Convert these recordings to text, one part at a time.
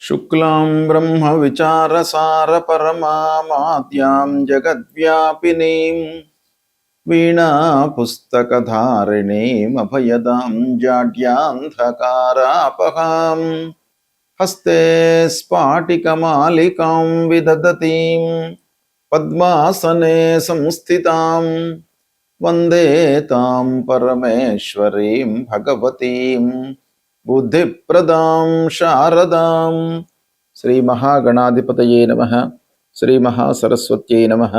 शुक्लां ब्रह्मविचारसारपरमामाद्यां जगद्व्यापिनीं वीणापुस्तकधारिणीम् अभयदां जाड्यान्धकारापहां हस्ते स्फाटिकमालिकां विदधतीं पद्मासने संस्थितां वन्दे तां परमेश्वरीं भगवतीं बुद्धिप्रदां शारदां। श्री महागणाधिपतये नमः। श्री महासरस्वत्यै नमः।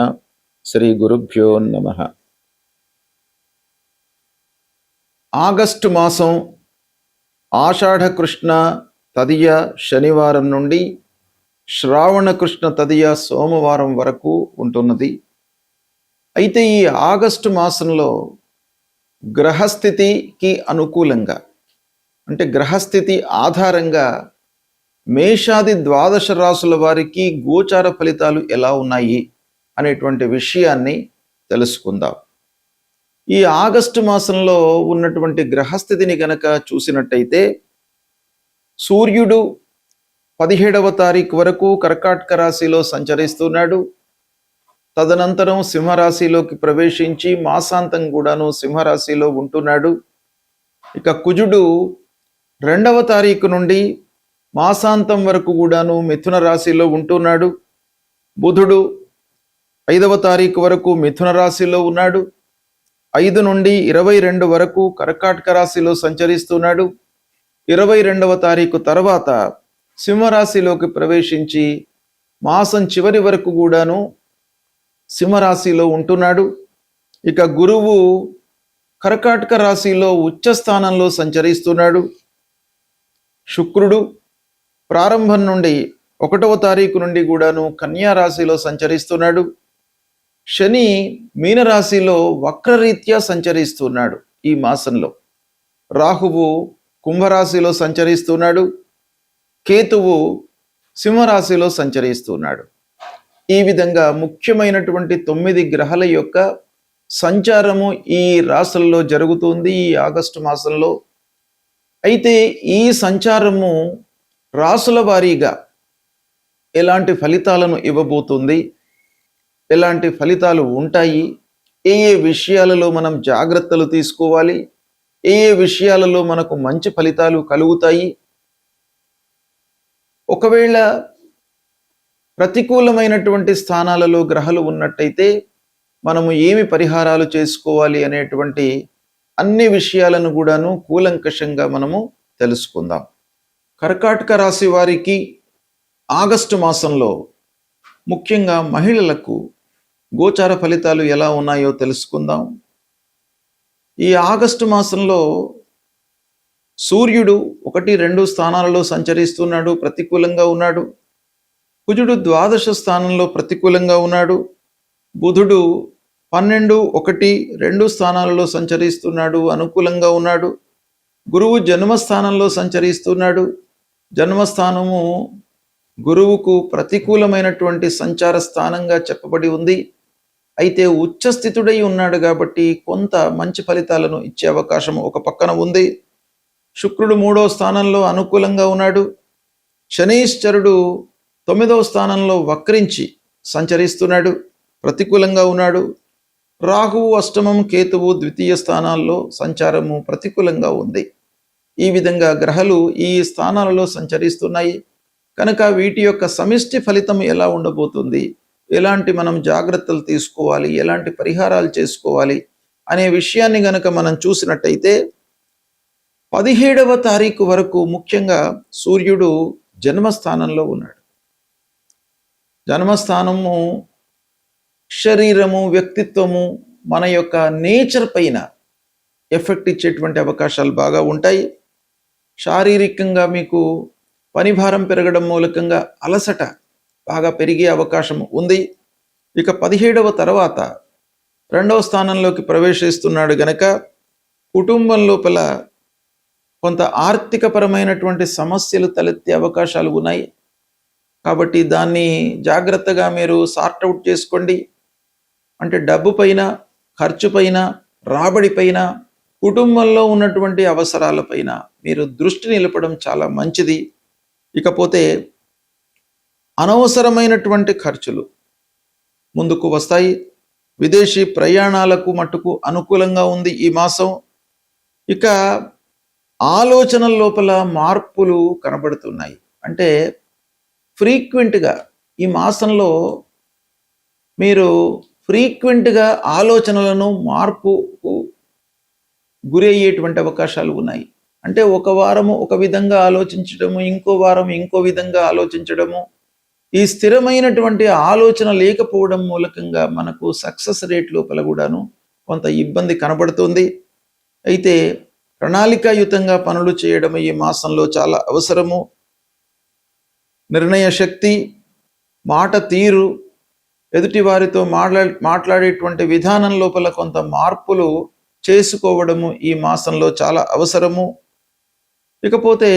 श्री गुरुभ्यो नमः। ఆగస్టు మాసం ఆషాఢ కృష్ణ తదియ శనివారం నుండి శ్రావణ కృష్ణ తదియ సోమవారం వరకు ఉంటున్నది. అయితే ఈ ఆగస్టు మాసంలో గ్రహస్థితికి అనుకూలంగా అంటే గ్రహస్థితి ఆధారంగా మేషాది ద్వాదశ రాసుల వారికి గోచార ఫలితాలు ఎలా ఉన్నాయి అనేటువంటి విషయాన్ని తెలుసుకుందాం. ఈ ఆగస్టు మాసంలో ఉన్నటువంటి గ్రహస్థితిని గనక చూసినట్టయితే సూర్యుడు 17వ తారీఖు వరకు కర్కాటక రాశిలో సంచరిస్తున్నాడు. తదనంతరం సింహరాశిలోకి ప్రవేశించి మాసాంతం కూడాను సింహరాశిలో ఉంటున్నాడు. ఇక కుజుడు 2వ తారీఖు నుండి మాసాంతం వరకు కూడాను మిథున రాశిలో ఉంటున్నాడు. బుధుడు 5వ తారీఖు వరకు మిథున రాశిలో ఉన్నాడు. 5 నుండి 22 వరకు కర్కాటక రాశిలో సంచరిస్తున్నాడు. 22వ తారీఖు తర్వాత సింహరాశిలోకి ప్రవేశించి మాసం చివరి వరకు కూడాను సింహరాశిలో ఉంటున్నాడు. ఇక గురువు కర్కాటక రాశిలో ఉచ్చ స్థానంలో సంచరిస్తున్నాడు. శుక్రుడు ప్రారంభం నుండి 1వ తారీఖు నుండి కూడాను కన్యా రాశిలో సంచరిస్తున్నాడు. శని మీనరాశిలో వక్రరీత్యా సంచరిస్తున్నాడు. ఈ మాసంలో రాహువు కుంభరాశిలో సంచరిస్తున్నాడు. కేతువు సింహరాశిలో సంచరిస్తున్నాడు. ఈ విధంగా ముఖ్యమైనటువంటి 9 గ్రహాల యొక్క సంచారము ఈ రాశుల్లో జరుగుతుంది ఈ ఆగస్టు మాసంలో. అయితే ఈ సంచారము రాశుల వారీగా ఎలాంటి ఫలితాలను ఇవ్వబోతుంది, ఎలాంటి ఫలితాలు ఉంటాయి, ఏ ఏ విషయాలలో మనం జాగ్రత్తలు తీసుకోవాలి, ఏ ఏ విషయాలలో మనకు మంచి ఫలితాలు కలుగుతాయి, ఒకవేళ ప్రతికూలమైనటువంటి స్థానాలలో గ్రహాలు ఉన్నట్టయితే మనము ఏమి పరిహారాలు చేసుకోవాలి అనేటువంటి అన్ని విషయాలను కూడాను కూలంకషంగా మనము తెలుసుకుందాం. కర్కాటక రాశి వారికి ఆగస్టు మాసంలో ముఖ్యంగా మహిళలకు గోచార ఫలితాలు ఎలా ఉన్నాయో తెలుసుకుందాం. ఈ ఆగస్టు మాసంలో సూర్యుడు 1-2 స్థానాలలో సంచరిస్తున్నాడు, ప్రతికూలంగా ఉన్నాడు. కుజుడు ద్వాదశ స్థానంలో ప్రతికూలంగా ఉన్నాడు. బుధుడు 12, 1, 2 స్థానాలలో సంచరిస్తున్నాడు, అనుకూలంగా ఉన్నాడు. గురువు జన్మస్థానంలో సంచరిస్తున్నాడు. జన్మస్థానము గురువుకు ప్రతికూలమైనటువంటి సంచార స్థానంగా చెప్పబడి ఉంది. అయితే ఉచ్చస్థితుడై ఉన్నాడు కాబట్టి కొంత మంచి ఫలితాలను ఇచ్చే అవకాశం ఒక పక్కన ఉంది. శుక్రుడు 3వ స్థానంలో అనుకూలంగా ఉన్నాడు. శనీశ్వరుడు 9వ స్థానంలో వక్రించి సంచరిస్తున్నాడు, ప్రతికూలంగా ఉన్నాడు. రాహువు అష్టమం, కేతువు ద్వితీయ స్థానాల్లో సంచారము ప్రతికూలంగా ఉంది. ఈ విధంగా గ్రహాలు ఈ స్థానాలలో సంచరిస్తున్నాయి కనుక వీటి యొక్క సమిష్టి ఫలితం ఎలా ఉండబోతుంది, ఎలాంటి మనం జాగ్రత్తలు తీసుకోవాలి, ఎలాంటి పరిహారాలు చేసుకోవాలి అనే విషయాన్ని గనక మనం చూసినట్టయితే 17వ తారీఖు వరకు ముఖ్యంగా సూర్యుడు జన్మస్థానంలో ఉన్నాడు. జన్మస్థానము శరీరము, వ్యక్తిత్వము, మన యొక్క నేచర్ పైన ఎఫెక్ట్ ఇచ్చేటువంటి అవకాశాలు బాగా ఉంటాయి. శారీరకంగా మీకు పనిభారం పెరగడం మూలకంగా అలసట బాగా పెరిగే అవకాశం ఉంది. ఇక 17వ తర్వాత 2వ స్థానంలోకి ప్రవేశిస్తున్నాడు గనక కుటుంబం లోపల కొంత ఆర్థికపరమైనటువంటి సమస్యలు తలెత్తే అవకాశాలు ఉన్నాయి. కాబట్టి దాన్ని జాగ్రత్తగా మీరు సార్ట్అవుట్ చేసుకోండి. అంటే డబ్బు పైన, ఖర్చు పైన, రాబడి పైన, కుటుంబంలో ఉన్నటువంటి అవసరాలపైన మీరు దృష్టి నిలపడం చాలా మంచిది. ఇకపోతే అనవసరమైనటువంటి ఖర్చులు ముందుకు వస్తాయి. విదేశీ ప్రయాణాలకు మట్టుకు అనుకూలంగా ఉంది ఈ మాసం. ఇక ఆలోచనల లోపల మార్పులు కనబడుతున్నాయి. అంటే ఫ్రీక్వెంట్గా ఈ మాసంలో మీరు ఫ్రీక్వెంట్గా ఆలోచనలను మార్పుకు గురి అయ్యేటువంటి అవకాశాలు ఉన్నాయి. అంటే ఒక వారము ఒక విధంగా ఆలోచించడము, ఇంకో వారం ఇంకో విధంగా ఆలోచించడము, ఈ స్థిరమైనటువంటి ఆలోచన లేకపోవడం మూలకంగా మనకు సక్సెస్ రేట్ లోపల కూడాను కొంత ఇబ్బంది కనబడుతుంది. అయితే ప్రణాళికాయుతంగా పనులు చేయడం ఈ మాసంలో చాలా అవసరము. నిర్ణయ శక్తి, మాట తీరు, ఎదుటి వారితో మాట్లాడేటువంటి విధానం లోపల కొంత మార్పులు చేసుకోవడము ఈ మాసంలో చాలా అవసరము. ఇకపోతే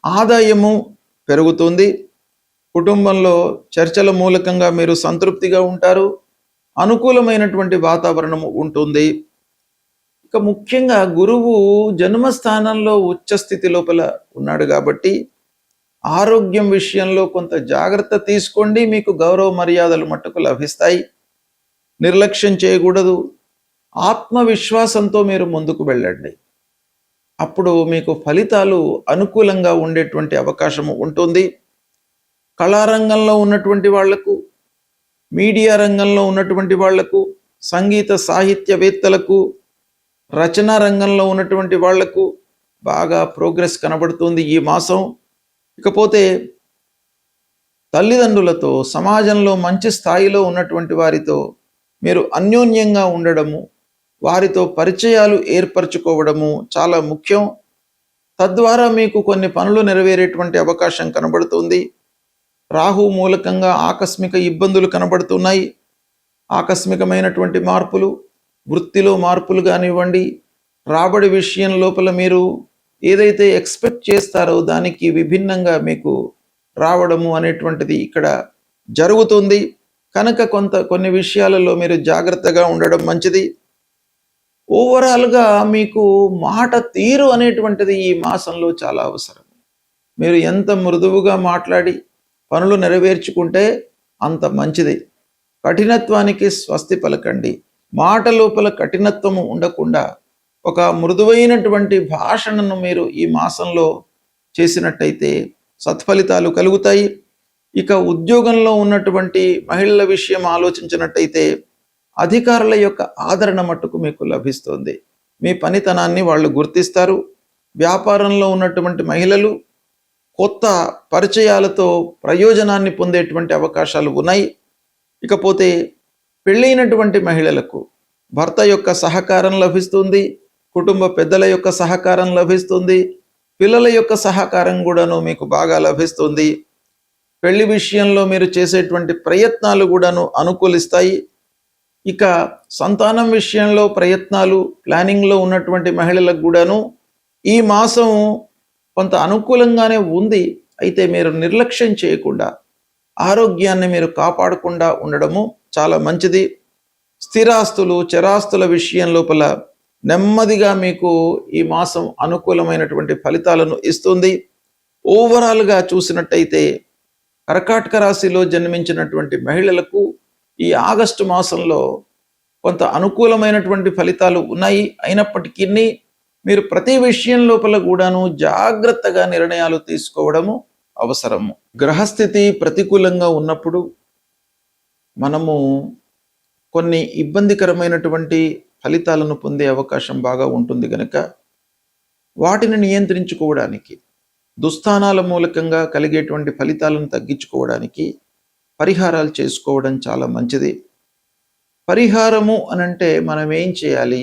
ఆదాయము పెరుగుతుంది. కుటుంబంలో చర్చల మూలకంగా మీరు సంతృప్తిగా ఉంటారు. అనుకూలమైనటువంటి వాతావరణము ఉంటుంది. ఇక ముఖ్యంగా గురువు జన్మస్థానంలో ఉచ్చస్థితి లోపల ఉన్నాడు కాబట్టి ఆరోగ్యం విషయంలో కొంత జాగ్రత్త తీసుకోండి. మీకు గౌరవ మర్యాదలు మట్టుకు లభిస్తాయి. నిర్లక్ష్యం చేయకూడదు. ఆత్మవిశ్వాసంతో మీరు ముందుకు వెళ్ళండి. అప్పుడు మీకు ఫలితాలు అనుకూలంగా ఉండేటువంటి అవకాశము ఉంటుంది. కళారంగంలో ఉన్నటువంటి వాళ్లకు, మీడియా రంగంలో ఉన్నటువంటి వాళ్లకు, సంగీత సాహిత్యవేత్తలకు, రచనా రంగంలో ఉన్నటువంటి వాళ్లకు బాగా ప్రోగ్రెస్ కనబడుతుంది ఈ మాసం. ఇకపోతే తల్లిదండ్రులతో, సమాజంలో మంచి స్థాయిలో ఉన్నటువంటి వారితో మీరు అన్యోన్యంగా ఉండడము, వారితో పరిచయాలు ఏర్పరచుకోవడము చాలా ముఖ్యం. తద్వారా మీకు కొన్ని పనులు నెరవేరేటువంటి అవకాశం కనబడుతుంది. రాహు మూలకంగా ఆకస్మిక ఇబ్బందులు కనబడుతున్నాయి. ఆకస్మికమైనటువంటి మార్పులు, వృత్తిలో మార్పులు కానివ్వండి, రాబడి విషయం లోపల మీరు ఏదైతే ఎక్స్పెక్ట్ చేస్తారో దానికి విభిన్నంగా మీకు రావడము అనేటువంటిది ఇక్కడ జరుగుతుంది. కనుక కొన్ని విషయాలలో మీరు జాగ్రత్తగా ఉండడం మంచిది. ఓవరాల్గా మీకు మాట తీరు అనేటువంటిది ఈ మాసంలో చాలా అవసరం. మీరు ఎంత మృదువుగా మాట్లాడి పనులు నెరవేర్చుకుంటే అంత మంచిది. కఠినత్వానికి స్వస్తి పలకండి. మాట లోపల కఠినత్వము ఉండకుండా ఒక మృదువైనటువంటి భాషణను మీరు ఈ మాసంలో చేసినట్టయితే సత్ఫలితాలు కలుగుతాయి. ఇక ఉద్యోగంలో ఉన్నటువంటి మహిళల విషయం ఆలోచించినట్టయితే అధికారుల యొక్క ఆదరణ మట్టుకు మీకు లభిస్తుంది. మీ పనితనాన్ని వాళ్ళు గుర్తిస్తారు. వ్యాపారంలో ఉన్నటువంటి మహిళలు కొత్త పరిచయాలతో ప్రయోజనాన్ని పొందేటువంటి అవకాశాలు ఉన్నాయి. ఇకపోతే పెళ్ళైనటువంటి మహిళలకు భర్త యొక్క సహకారం లభిస్తుంది. కుటుంబ పెద్దల యొక్క సహకారం లభిస్తుంది. పిల్లల యొక్క సహకారం కూడాను మీకు బాగా లభిస్తుంది. పెళ్లి విషయంలో మీరు చేసేటువంటి ప్రయత్నాలు కూడాను అనుకూలిస్తాయి. ఇక సంతానం విషయంలో ప్రయత్నాలు, ప్లానింగ్లో ఉన్నటువంటి మహిళలకు కూడాను ఈ మాసం కొంత అనుకూలంగానే ఉంది. అయితే మీరు నిర్లక్ష్యం చేయకుండా ఆరోగ్యాన్ని మీరు కాపాడకుండా ఉండడము చాలా మంచిది. స్థిరాస్తులు, చరాస్తుల విషయం లోపల నెమ్మదిగా మీకు ఈ మాసం అనుకూలమైనటువంటి ఫలితాలను ఇస్తుంది. ఓవరాల్గా చూసినట్టయితే కర్కాటక రాశిలో జన్మించినటువంటి మహిళలకు ఈ ఆగస్టు మాసంలో కొంత అనుకూలమైనటువంటి ఫలితాలు ఉన్నాయి. అయినప్పటికీ మీరు ప్రతి విషయం లోపల కూడాను జాగ్రత్తగా నిర్ణయాలు తీసుకోవడము అవసరము. గ్రహస్థితి ప్రతికూలంగా ఉన్నప్పుడు మనము కొన్ని ఇబ్బందికరమైనటువంటి ఫలితాలను పొందే అవకాశం బాగా ఉంటుంది కనుక వాటిని నియంత్రించుకోవడానికి, దుస్థానాల మూలకంగా కలిగేటువంటి ఫలితాలను తగ్గించుకోవడానికి పరిహారాలు చేసుకోవడం చాలా మంచిది. పరిహారము అనంటే మనం ఏం చేయాలి?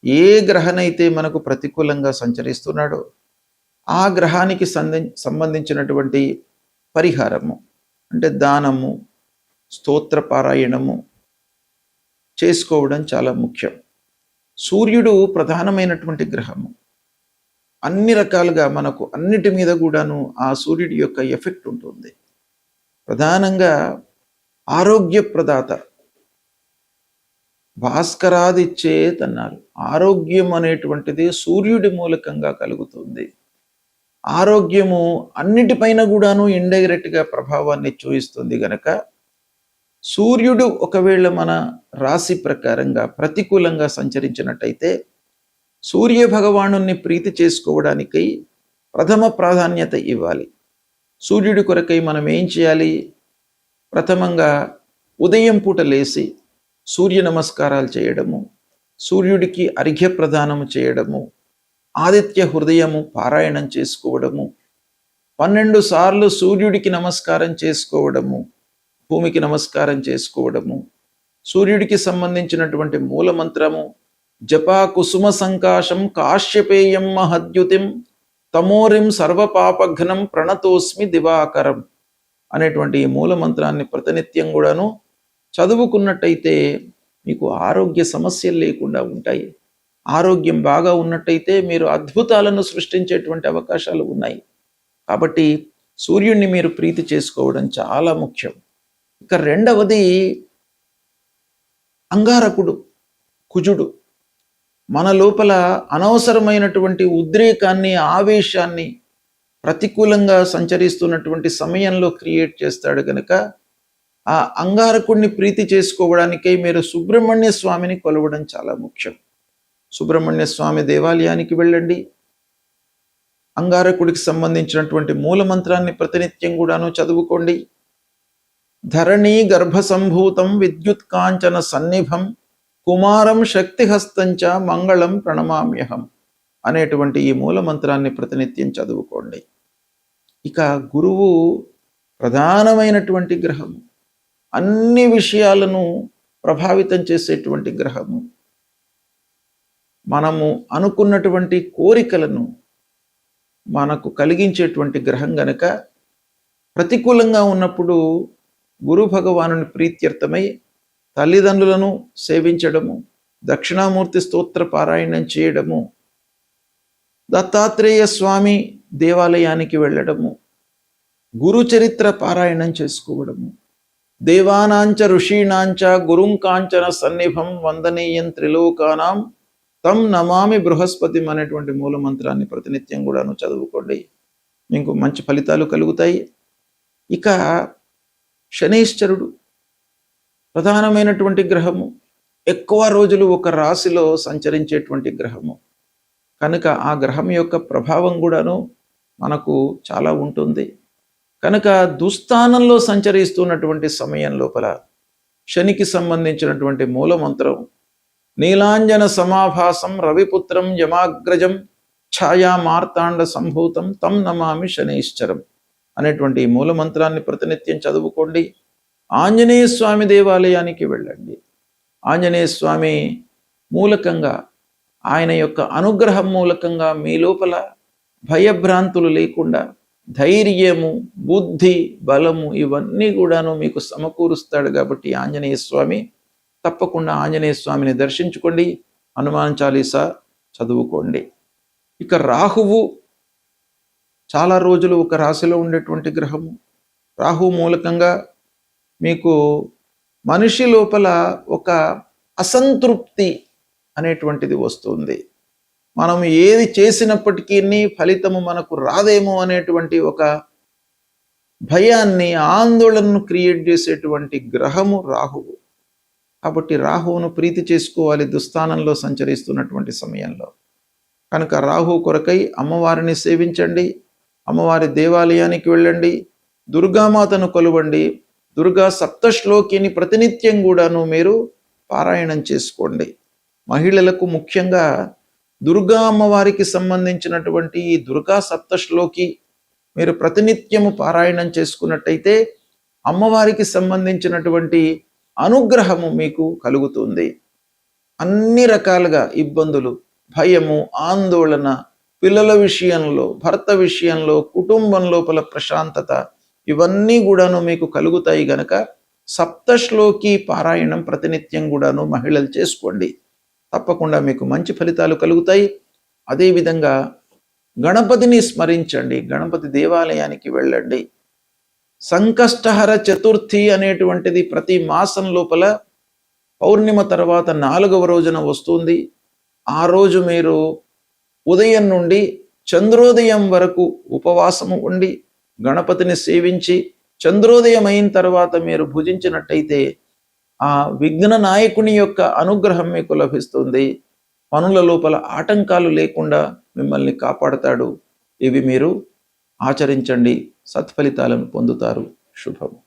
ఏ గ్రహనైతే మనకు ప్రతికూలంగా సంచరిస్తున్నాడో ఆ గ్రహానికి సంబంధించినటువంటి పరిహారము అంటే దానము, స్తోత్ర పారాయణము చేసుకోవడం చాలా ముఖ్యం. సూర్యుడు ప్రధానమైనటువంటి గ్రహము. అన్ని రకాలుగా మనకు అన్నిటి మీద కూడాను ఆ సూర్యుడి యొక్క ఎఫెక్ట్ ఉంటుంది. ప్రధానంగా ఆరోగ్య ప్రదాత భాస్కరాదిచ్చేత్ అన్నారు. ఆరోగ్యం అనేటువంటిది సూర్యుడి మూలకంగా కలుగుతుంది. ఆరోగ్యము అన్నిటిపైన కూడాను ఇండైరెక్ట్గా ప్రభావాన్ని చూయిస్తుంది గనక సూర్యుడు ఒకవేళ మన రాశి ప్రకారంగా ప్రతికూలంగా సంచరించినట్టయితే సూర్య భగవానుని ప్రీతి చేసుకోవడానికై ప్రథమ ప్రాధాన్యత ఇవ్వాలి. సూర్యుడి కొరకై మనం ఏం చేయాలి? ప్రథమంగా ఉదయం పూట లేచి సూర్య నమస్కారాలు చేయడము, సూర్యుడికి అర్ఘ్య ప్రదానము చేయడము, ఆదిత్య హృదయము పారాయణం చేసుకోవడము, 12 సార్లు సూర్యుడికి నమస్కారం చేసుకోవడము, భూమికి నమస్కారం చేసుకోవడము, సూర్యుడికి సంబంధించినటువంటి మూలమంత్రము జపా కుసుమ సంకాశం కాశ్యపేయం మహద్యుతిం తమోరిం సర్వపాపఘ్నం ప్రణతోస్మి దివాకరం అనేటువంటి ఈ మూలమంత్రాన్ని ప్రతినిత్యం కూడాను చదువుకున్నట్టయితే మీకు ఆరోగ్య సమస్యలు లేకుండా ఉంటాయి. ఆరోగ్యం బాగా ఉన్నట్టయితే మీరు అద్భుతాలను సృష్టించేటువంటి అవకాశాలు ఉన్నాయి. కాబట్టి సూర్యుడిని మీరు ప్రీతి చేసుకోవడం చాలా ముఖ్యం. ఇక రెండవది అంగారకుడు, కుజుడు. మన లోపల అనవసరమైనటువంటి ఉద్రేకాన్ని, ఆవేశాన్ని ప్రతికూలంగా సంచరిస్తున్నటువంటి సమయంలో క్రియేట్ చేస్తాడు కనుక ఆ అంగారకుడిని ప్రీతి చేసుకోవడానికై మీరు సుబ్రహ్మణ్య స్వామిని కొలవడం చాలా ముఖ్యం. సుబ్రహ్మణ్య స్వామి దేవాలయానికి వెళ్ళండి. అంగారకుడికి సంబంధించినటువంటి మూలమంత్రాన్ని ప్రతినిత్యం కూడాను చదువుకోండి. ధరణీ గర్భ సంభూతం విద్యుత్ కాంచన సన్నిభం కుమారం శక్తిహస్తంచ మంగళం ప్రణమామ్యహం అనేటువంటి ఈ మూలమంత్రాన్ని ప్రతినిత్యం చదువుకోండి. ఇక గురువు ప్రధానమైనటువంటి గ్రహము, అన్ని విషయాలను ప్రభావితం చేసేటువంటి గ్రహము. మనము అనుకున్నటువంటి కోరికలను మనకు కలిగించేటువంటి గ్రహం గనక ప్రతికూలంగా ఉన్నప్పుడు గురు భగవానుని ప్రీత్యర్థమై తల్లిదండ్రులను సేవించడము, దక్షిణామూర్తి స్తోత్ర పారాయణం చేయడము, దత్తాత్రేయ స్వామి దేవాలయానికి వెళ్ళడము, గురు చరిత్ర పారాయణం చేసుకోవడము, దేవానాంచ ఋషీణాంచ గురుం కాంచన సన్నిభం వందనీయం త్రిలోకానాం తం నమామి బృహస్పతి అనేటువంటి మూలమంత్రాన్ని ప్రతినిత్యం కూడాను చదువుకోండి. మీకు మంచి ఫలితాలు కలుగుతాయి. ఇక శనైశ్చరుడు ప్రధానమైనటువంటి గ్రహము, ఎక్కువ రోజులు ఒక రాశిలో సంచరించేటువంటి గ్రహము కనుక ఆ గ్రహం యొక్క ప్రభావం కూడాను మనకు చాలా ఉంటుంది. కనుక దుస్థానంలో సంచరిస్తున్నటువంటి సమయం లోపల శనికి సంబంధించినటువంటి మూలమంత్రం నీలాంజన సమాభాసం రవిపుత్రం యమాగ్రజం ఛాయా మార్తాండ సంభూతం తం నమామి శనైశ్చరం అనేటువంటి మూలమంత్రాన్ని ప్రతినిత్యం చదువుకోండి. ఆంజనేయ స్వామి దేవాలయానికి వెళ్ళండి. ఆంజనేయ స్వామి మూలకంగా, ఆయన యొక్క అనుగ్రహం మూలకంగా మీ లోపల భయభ్రాంతులు లేకుండా ధైర్యము, బుద్ధి, బలము ఇవన్నీ కూడాను మీకు సమకూరుస్తాడు. కాబట్టి ఆంజనేయ స్వామి తప్పకుండా ఆంజనేయ స్వామిని దర్శించుకోండి. హనుమాన్ చాలీసా చదువుకోండి. ఇక రాహువు చాలా రోజులు ఒక రాశిలో ఉండేటువంటి గ్రహము. రాహువు మూలకంగా మీకు మనిషి లోపల ఒక అసంతృప్తి అనేటువంటిది వస్తుంది. మనం ఏది చేసినప్పటికీ ఫలితము మనకు రాదేమో అనేటువంటి ఒక భయాన్ని, ఆందోళనను క్రియేట్ చేసేటువంటి గ్రహము రాహువు. కాబట్టి రాహువును ప్రీతి చేసుకోవాలి దుస్థానంలో సంచరిస్తున్నటువంటి సమయంలో. కనుక రాహువు కొరకై అమ్మవారిని సేవించండి, అమ్మవారి దేవాలయానికి వెళ్ళండి, దుర్గామాతను కొలవండి, దుర్గా సప్తశ్లోకిని ప్రతినిత్యం కూడాను మీరు పారాయణం చేసుకోండి. మహిళలకు ముఖ్యంగా దుర్గా అమ్మవారికి సంబంధించినటువంటి ఈ దుర్గా సప్తశ్లోకి మీరు ప్రతినిత్యము పారాయణం చేసుకున్నట్టయితే అమ్మవారికి సంబంధించినటువంటి అనుగ్రహము మీకు కలుగుతుంది. అన్ని రకాలుగా ఇబ్బందులు, భయము, ఆందోళన, పిల్లల విషయంలో, భర్త విషయంలో, కుటుంబం లోపల ప్రశాంతత ఇవన్నీ కూడాను మీకు కలుగుతాయి గనక సప్తశ్లోకి పారాయణం ప్రతినిత్యం కూడాను మహిళలు చేసుకోండి. తప్పకుండా మీకు మంచి ఫలితాలు కలుగుతాయి. అదేవిధంగా గణపతిని స్మరించండి, గణపతి దేవాలయానికి వెళ్ళండి. సంకష్టహర చతుర్థి అనేటువంటిది ప్రతి మాసం లోపల పౌర్ణిమ తర్వాత 4వ రోజున వస్తుంది. ఆ రోజు మీరు ఉదయం నుండి చంద్రోదయం వరకు ఉపవాసము ఉండి గణపతిని సేవించి చంద్రోదయం అయిన తర్వాత మీరు భుజించినట్టయితే ఆ విఘ్న నాయకుని యొక్క అనుగ్రహం మీకు లభిస్తుంది. పనుల లోపల ఆటంకాలు లేకుండా మిమ్మల్ని కాపాడతాడు. ఇవి మీరు ఆచరించండి, సత్ఫలితాలను పొందుతారు. శుభము.